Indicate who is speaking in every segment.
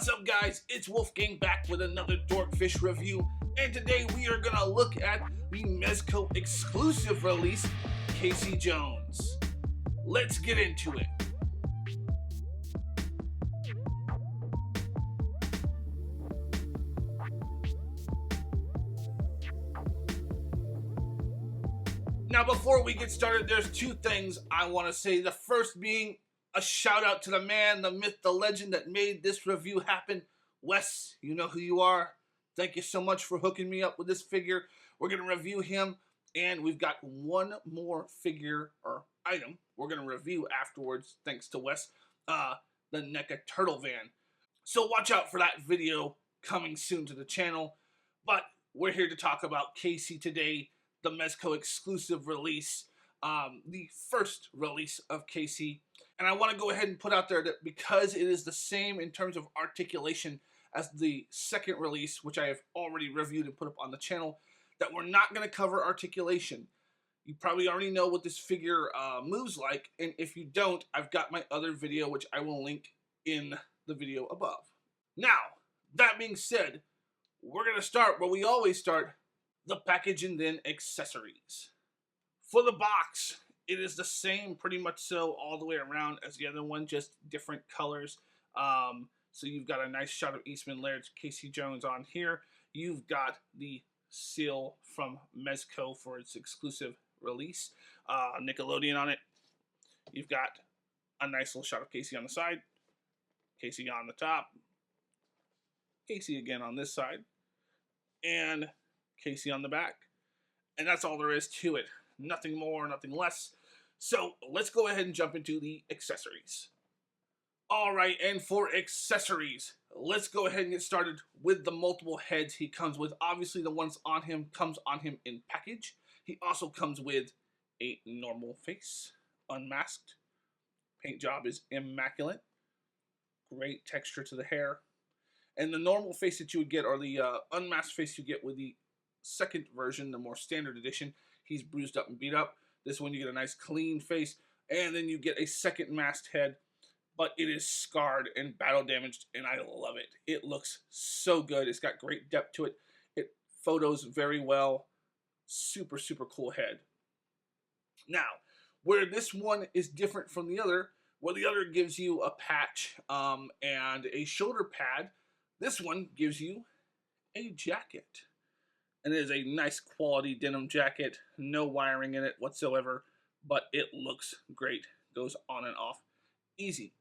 Speaker 1: What's up, guys? It's Wolfgang back with another Dorkfish review, and today we are gonna look at the Mezco exclusive release, Casey Jones. Let's get into it. Now, before we get started, there's two things I want to say. The first being a shout out to the man, the myth, the legend that made this review happen. Wes, you know who you are. Thank you so much for hooking me up with this figure. We're going to review him, and we've got one more figure or item we're going to review afterwards, thanks to Wes, the NECA Turtle Van. So watch out for that video coming soon to the channel. But we're here to talk about Casey today, the Mezco exclusive release, the first release of Casey. And I want to go ahead and put out there that because it is the same in terms of articulation as the second release, which I have already reviewed and put up on the channel, that we're not going to cover articulation. You probably already know what this figure moves like, and if you don't, I've got my other video, which I will link in the video above. Now, that being said, we're going to start where we always start, the package and then accessories. For the box, it is the same pretty much so all the way around as the other one, just different colors. So you've got a nice shot of Eastman Laird's Casey Jones on here. You've got the seal from Mezco for its exclusive release, Nickelodeon on it. You've got a nice little shot of Casey on the side, Casey on the top, Casey again on this side, and Casey on the back. And that's all there is to it. Nothing more, nothing less. So let's go ahead and jump into the accessories. Alright, and for accessories, let's go ahead and get started with the multiple heads he comes with. Obviously, the ones on him comes on him in package. He also comes with a normal face, unmasked. Paint job is immaculate. Great texture to the hair. And the normal face that you would get, or the unmasked face you get with the second version, the more standard edition, he's bruised up and beat up. This one you get a nice clean face, and then you get a second masked head, but it is scarred and battle damaged, and I love it. It looks so good. It's got great depth to it. It photos very well. Super, super cool head. Now, where this one is different from the other, where the other gives you a patch and a shoulder pad, this one gives you a jacket. And it is a nice quality denim jacket, no wiring in it whatsoever, but it looks great. Goes on and off easy.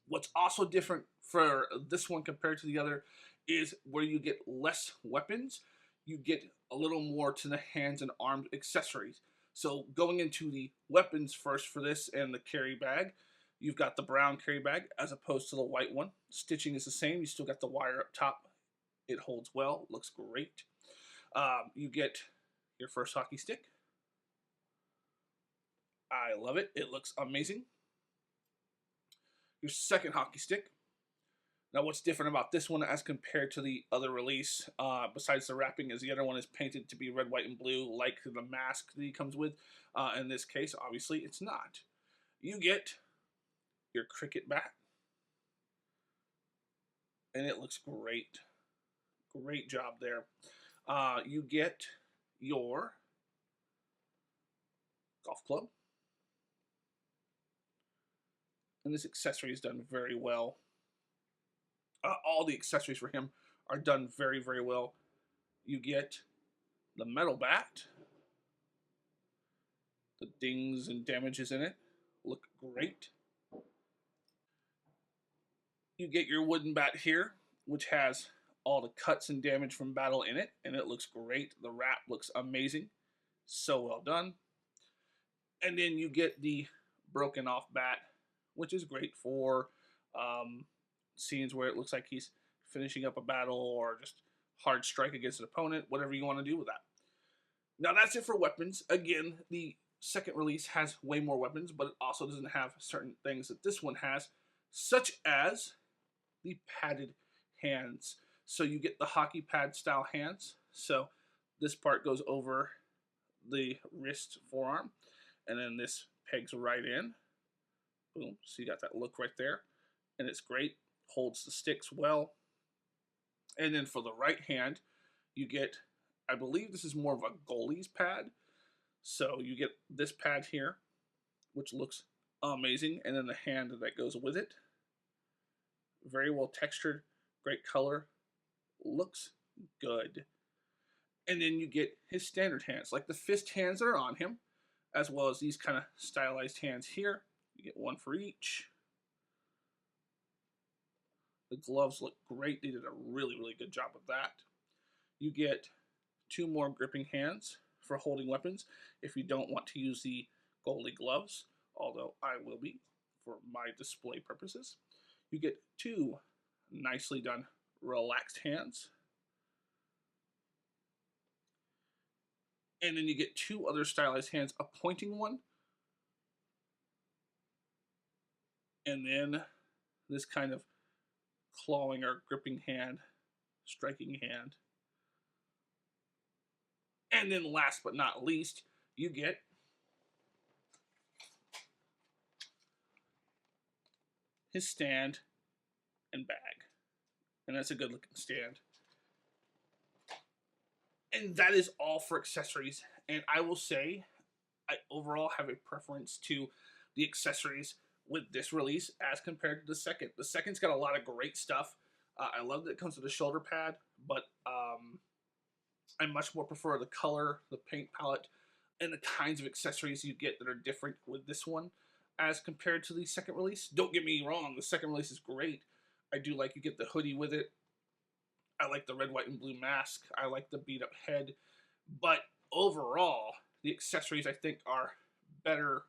Speaker 1: What's also different for this one compared to the other is where you get less weapons, you get a little more to the hands and arms accessories. So going into the weapons first for this and the carry bag, you've got the brown carry bag as opposed to the white one. Stitching is the same. You still got the wire up top. It holds well. Looks great. You get your first hockey stick. I love it. It looks amazing. Your second hockey stick. Now, what's different about this one as compared to the other release, besides the wrapping, is the other one is painted to be red, white, and blue, like the mask that he comes with. In this case, obviously, it's not. You get your cricket bat, and it looks great. Great job there. You get your golf club. And this accessory is done very well. All the accessories for him are done very, very well. You get the metal bat. The dings and damages in it look great. You get your wooden bat here, which has all the cuts and damage from battle in it, and it looks great. The wrap looks amazing. So well done. And then you get the broken off bat, which is great for scenes where it looks like he's finishing up a battle or just hard strike against an opponent, whatever you want to do with that. Now that's it for weapons. Again, the second release has way more weapons, but it also doesn't have certain things that this one has, such as the padded hands. So you get the hockey pad style hands. So this part goes over the wrist forearm, and then this pegs right in. Boom. So you got that look right there, and it's great. holds the sticks well. And then for the right hand, you get, I believe this is more of a goalie's pad. So you get this pad here, which looks amazing, and then the hand that goes with it. Very well textured, great color, looks good. And then you get his standard hands, like the fist hands that are on him, as well as these kind of stylized hands here. You get one for each. The gloves look great. They did a really, really good job of that. You get 2 more gripping hands for holding weapons if you don't want to use the goalie gloves, although I will be for my display purposes. You get 2 nicely done relaxed hands. And then you get 2 other stylized hands, a pointing one, and then this kind of clawing or gripping hand, striking hand. And then last but not least, you get his stand and bag. And that's a good looking stand. And that is all for accessories. And I will say, I overall have a preference to the accessories with this release as compared to the second. The second's got a lot of great stuff. I love that it comes with a shoulder pad, but I much more prefer the color, the paint palette, and the kinds of accessories you get that are different with this one as compared to the second release. Don't get me wrong, the second release is great. I do like you get the hoodie with it. I like the red, white, and blue mask. I like the beat up head. But overall, the accessories I think are better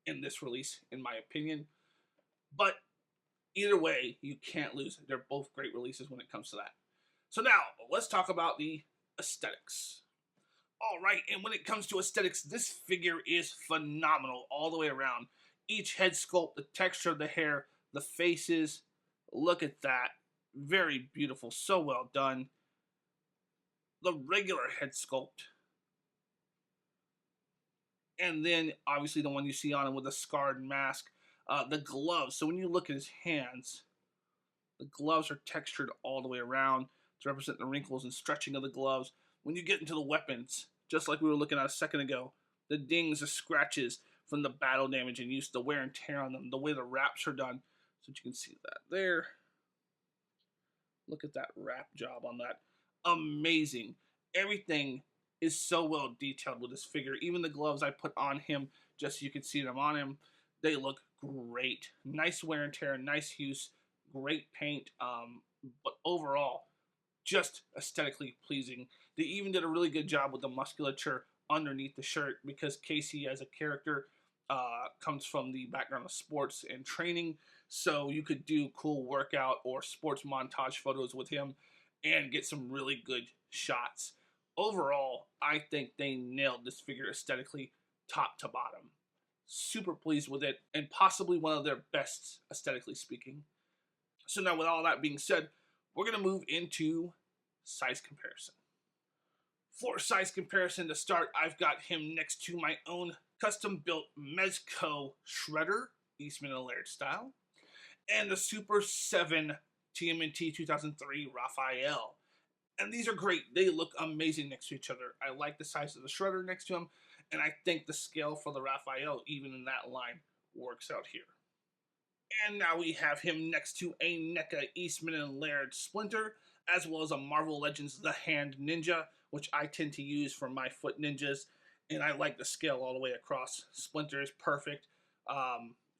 Speaker 1: in this release, in my opinion. But either way, you can't lose. They're both great releases when it comes to that. So now, let's talk about the aesthetics. All right, and when it comes to aesthetics, this figure is phenomenal all the way around. Each head sculpt, the texture of the hair, the faces, look at that. Very beautiful, so well done. The regular head sculpt. And then, obviously, the one you see on him with the scarred mask. The gloves. So when you look at his hands, the gloves are textured all the way around to represent the wrinkles and stretching of the gloves. When you get into the weapons, just like we were looking at a second ago, the dings, the scratches from the battle damage and use, the wear and tear on them, the way the wraps are done. So you can see that there. Look at that wrap job on that. Amazing. Everything is so well detailed with this figure. Even the gloves I put on him, just so you can see them on him, they look great. Nice wear and tear, nice use, great paint, but overall, just aesthetically pleasing. They even did a really good job with the musculature underneath the shirt because Casey as a character comes from the background of sports and training, so you could do cool workout or sports montage photos with him and get some really good shots. Overall, I think they nailed this figure aesthetically top to bottom. Super pleased with it, and possibly one of their best aesthetically speaking. So now with all that being said, we're going to move into size comparison. For size comparison to start, I've got him next to my own custom-built Mezco Shredder, Eastman and Laird style, and the Super 7 TMNT 2003 Raphael. And these are great. They look amazing next to each other. I like the size of the Shredder next to him, and I think the scale for the Raphael, even in that line, works out here. And now we have him next to a NECA Eastman and Laird Splinter, as well as a Marvel Legends The Hand Ninja, which I tend to use for my foot ninjas, and I like the scale all the way across. Splinter is perfect.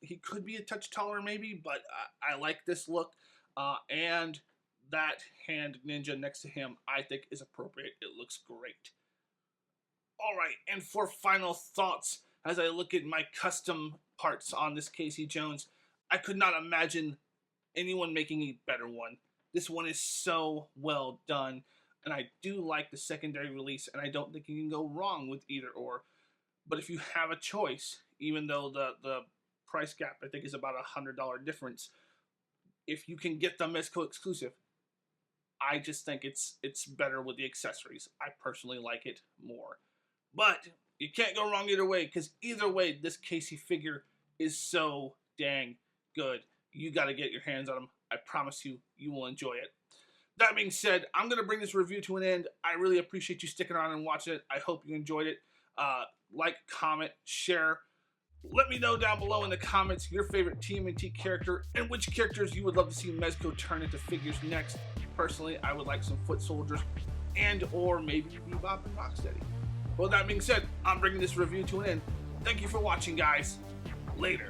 Speaker 1: He could be a touch taller maybe, but I like this look, and that Hand Ninja next to him I think is appropriate. It looks great. Alright, and for final thoughts, as I look at my custom parts on this Casey Jones, I could not imagine anyone making a better one. This one is so well done, and I do like the secondary release, and I don't think you can go wrong with either or. But if you have a choice, even though the price gap I think is about $100 difference, if you can get the Mezco exclusive, I just think it's better with the accessories. I personally like it more. But you can't go wrong either way, because either way, this Casey figure is so dang good. You got to get your hands on him I promise you, you will enjoy it. That being said, I'm going to bring this review to an end. I really appreciate you sticking around and watching it. I hope you enjoyed it. Like, comment, share. Let me know down below in the comments your favorite TMNT character and which characters you would love to see Mezco turn into figures next. Personally, I would like some foot soldiers and or maybe Bebop and Rocksteady. Well, that being said, I'm bringing this review to an end. Thank you for watching, guys. Later.